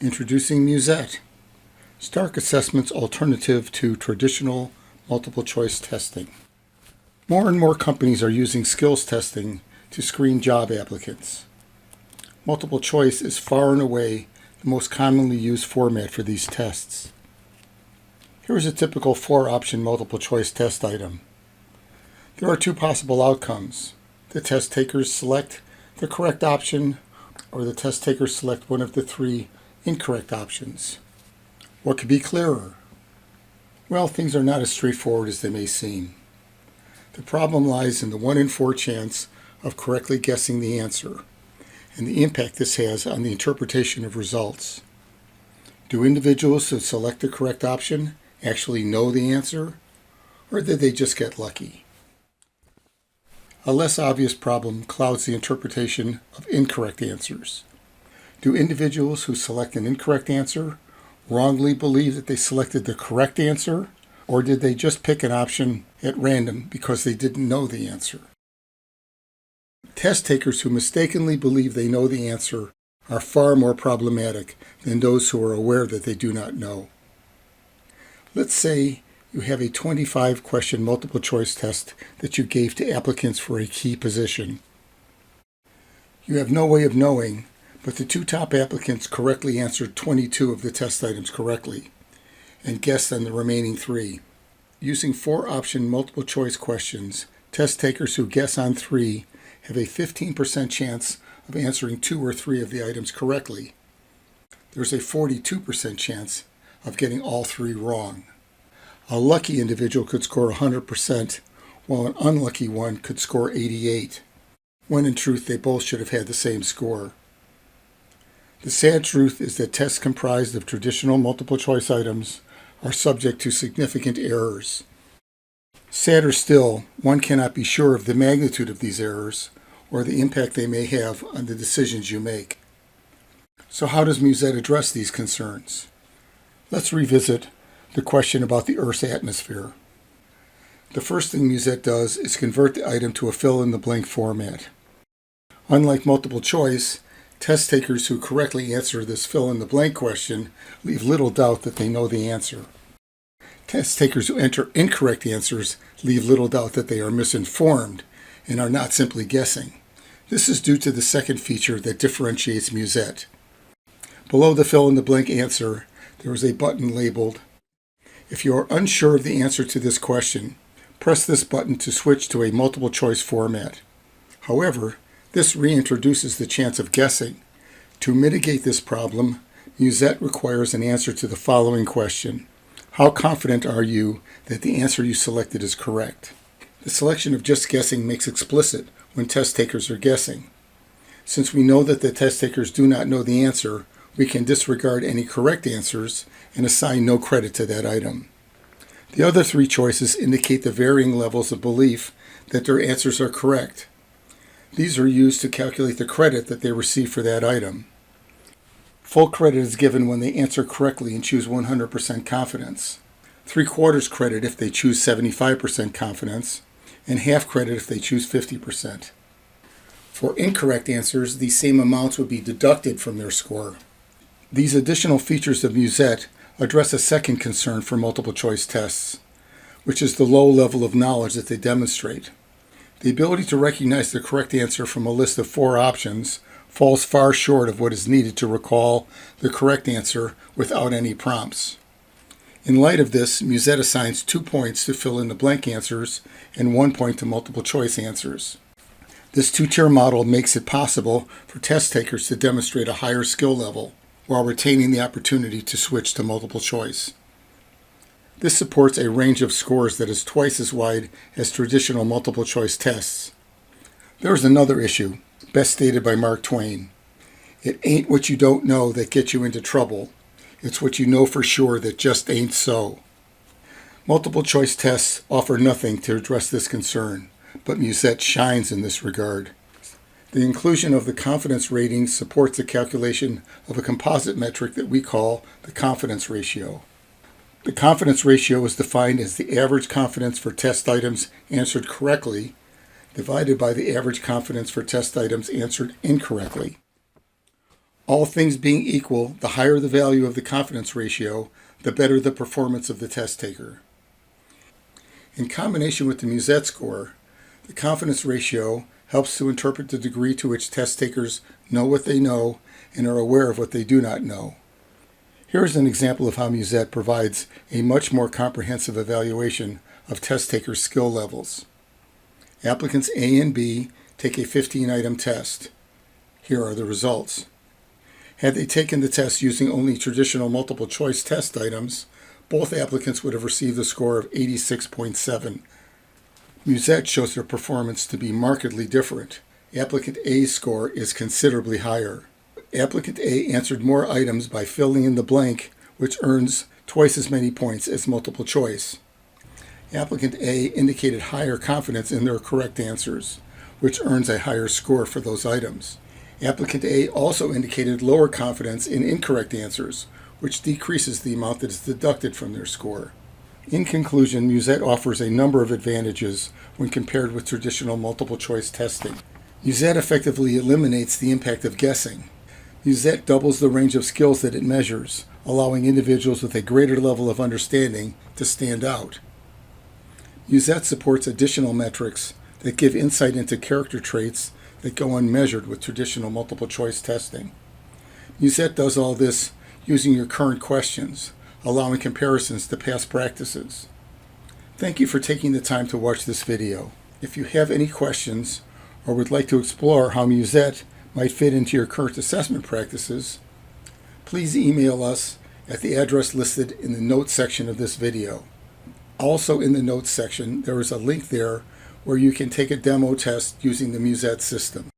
Introducing Muset, StarkAssessments alternative to traditional multiple choice testing. More and more companies are using skills testing to screen job applicants. Multiple choice is far and away the most commonly used format for these tests. Here is a typical 4-option multiple choice test item. There are 2 possible outcomes. The test takers select the correct option, or the test takers select one of the 3 incorrect options. What could be clearer? Well, things are not as straightforward as they may seem. The problem lies in the 1 in 4 chance of correctly guessing the answer, and the impact this has on the interpretation of results. Do individuals who select the correct option actually know the answer, or did they just get lucky? A less obvious problem clouds the interpretation of incorrect answers. Do individuals who select an incorrect answer wrongly believe that they selected the correct answer, or did they just pick an option at random because they didn't know the answer? Test takers who mistakenly believe they know the answer are far more problematic than those who are aware that they do not know. Let's say you have a 25-question multiple choice test that you gave to applicants for a key position. You have no way of knowing, but the 2 top applicants correctly answered 22 of the test items correctly and guessed on the remaining 3. Using 4-option multiple choice questions, test takers who guess on 3 have a 15% chance of answering 2 or 3 of the items correctly. There's a 42% chance of getting all 3 wrong. A lucky individual could score 100%, while an unlucky one could score 88, when in truth they both should have had the same score. The sad truth is that tests comprised of traditional multiple choice items are subject to significant errors. Sadder still, one cannot be sure of the magnitude of these errors or the impact they may have on the decisions you make. So how does Muset address these concerns? Let's revisit the question about the Earth's atmosphere. The first thing Muset does is convert the item to a fill-in-the-blank format. Unlike multiple choice, test takers who correctly answer this fill-in-the-blank question leave little doubt that they know the answer. Test takers who enter incorrect answers leave little doubt that they are misinformed and are not simply guessing. This is due to the second feature that differentiates Muset. Below the fill-in-the-blank answer, there is a button labeled, "If you are unsure of the answer to this question, press this button to switch to a multiple choice format." However, this reintroduces the chance of guessing. To mitigate this problem, Muset requires an answer to the following question: how confident are you that the answer you selected is correct? The selection of just guessing makes explicit when test takers are guessing. Since we know that the test takers do not know the answer, we can disregard any correct answers and assign no credit to that item. The other 3 choices indicate the varying levels of belief that their answers are correct. These are used to calculate the credit that they receive for that item. Full credit is given when they answer correctly and choose 100% confidence, 3/4 credit if they choose 75% confidence, and half credit if they choose 50%. For incorrect answers, these same amounts would be deducted from their score. These additional features of Muset address a second concern for multiple choice tests, which is the low level of knowledge that they demonstrate. The ability to recognize the correct answer from a list of 4 options falls far short of what is needed to recall the correct answer without any prompts. In light of this, Muset assigns 2 points to fill-in-the-blank answers and 1 point to multiple choice answers. This 2-tier model makes it possible for test takers to demonstrate a higher skill level while retaining the opportunity to switch to multiple choice. This supports a range of scores that is twice as wide as traditional multiple choice tests. There is another issue, best stated by Mark Twain. It ain't what you don't know that gets you into trouble. It's what you know for sure that just ain't so. Multiple choice tests offer nothing to address this concern, but Muset shines in this regard. The inclusion of the confidence rating supports the calculation of a composite metric that we call the confidence ratio. The confidence ratio is defined as the average confidence for test items answered correctly divided by the average confidence for test items answered incorrectly. All things being equal, the higher the value of the confidence ratio, the better the performance of the test taker. In combination with the Muset score, the confidence ratio helps to interpret the degree to which test takers know what they know and are aware of what they do not know. Here is an example of how Muset provides a much more comprehensive evaluation of test takers' skill levels. Applicants A and B take a 15-item test. Here are the results. Had they taken the test using only traditional multiple choice test items, both applicants would have received a score of 86.7. Muset shows their performance to be markedly different. Applicant A's score is considerably higher. Applicant A answered more items by filling in the blank, which earns twice as many points as multiple choice. Applicant A indicated higher confidence in their correct answers, which earns a higher score for those items. Applicant A also indicated lower confidence in incorrect answers, which decreases the amount that is deducted from their score. In conclusion, Muset offers a number of advantages when compared with traditional multiple choice testing. Muset effectively eliminates the impact of guessing. Muset doubles the range of skills that it measures, allowing individuals with a greater level of understanding to stand out. Muset supports additional metrics that give insight into character traits that go unmeasured with traditional multiple choice testing. Muset does all this using your current questions, allowing comparisons to past practices. Thank you for taking the time to watch this video. If you have any questions or would like to explore how Muset might fit into your current assessment practices, please email us at the address listed in the notes section of this video. Also in the notes section, there is a link there where you can take a demo test using the Muset system.